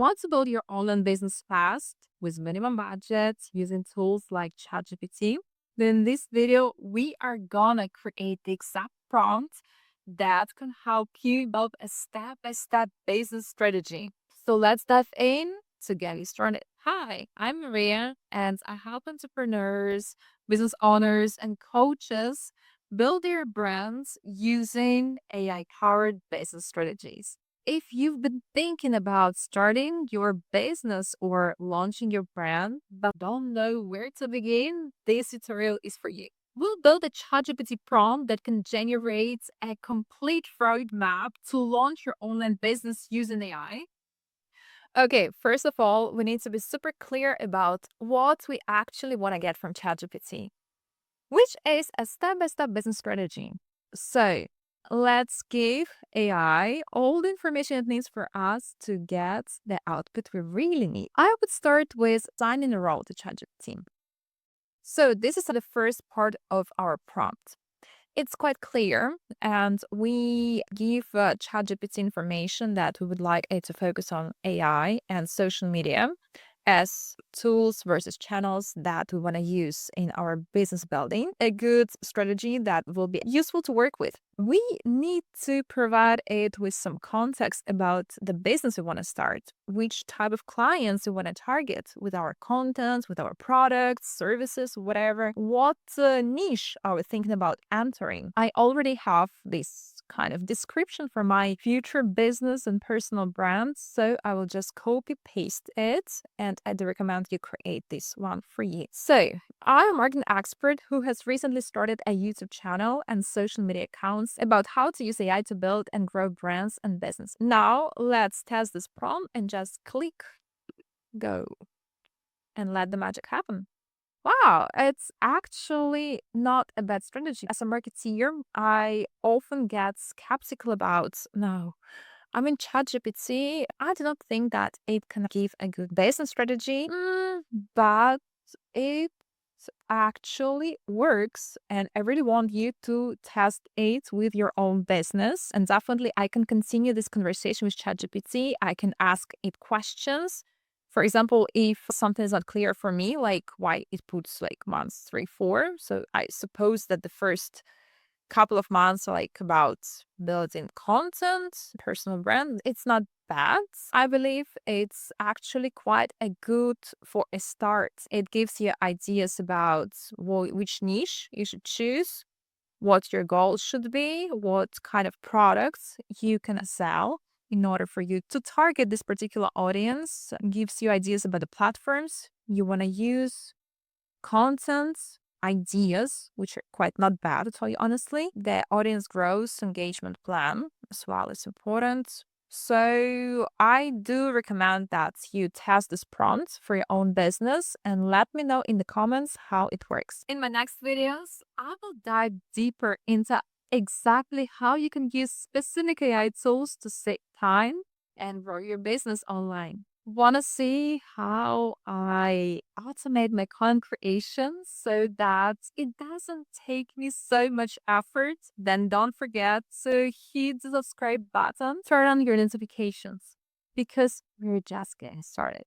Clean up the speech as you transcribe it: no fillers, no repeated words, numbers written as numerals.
Want to build your online business fast with minimum budget using tools like ChatGPT? Then in this video, we are gonna create the exact prompt that can help you build a step-by-step business strategy. So let's dive in to get you started. Hi, I'm Maria, and I help entrepreneurs, business owners, and coaches build their brands using AI-powered business strategies. If you've been thinking about starting your business or launching your brand, but don't know where to begin, this tutorial is for you. We'll build a ChatGPT prompt that can generate a complete roadmap to launch your online business using AI. Okay, first of all, we need to be super clear about what we actually want to get from ChatGPT, which is a step-by-step business strategy. So let's give AI all the information it needs for us to get the output we really need. I would start with assigning a role to ChatGPT. So this is the first part of our prompt. It's quite clear, and we give ChatGPT information that we would like it to focus on AI and social media as tools versus channels that we want to use in our business building. A good strategy that will be useful to work with. We need to provide it with some context about the business we want to start, which type of clients we want to target with our content, with our products, services, whatever. What niche are we thinking about entering? I already have this kind of description for my future business and personal brands, so I will just copy paste it, and I do recommend you create this one for you. So I'm a marketing expert who has recently started a YouTube channel and social media accounts about how to use AI to build and grow brands and business. Now let's test this prompt and just click go and let the magic happen. Wow, it's actually not a bad strategy. As a marketeer, I often get skeptical about no. I mean, ChatGPT, I do not think that it can give a good business strategy, but it actually works. And I really want you to test it with your own business. And definitely, I can continue this conversation with ChatGPT. I can ask it questions. For example, if something is not clear for me, like why it puts like months 3, 4. So I suppose that the first couple of months are like about building content, personal brand. It's not bad. I believe it's actually quite a good for a start. It gives you ideas about which niche you should choose, what your goals should be, what kind of products you can sell in order for you to target this particular audience, gives you ideas about the platforms you want to use, content, ideas, which are quite not bad to tell you honestly. The audience growth engagement plan as well is important. So I do recommend that you test this prompt for your own business and let me know in the comments how it works. In my next videos, I will dive deeper into exactly how you can use specific AI tools to save time and grow your business online. Want to see how I automate my content creation so that it doesn't take me so much effort? Then don't forget to hit the subscribe button, turn on your notifications because we're just getting started.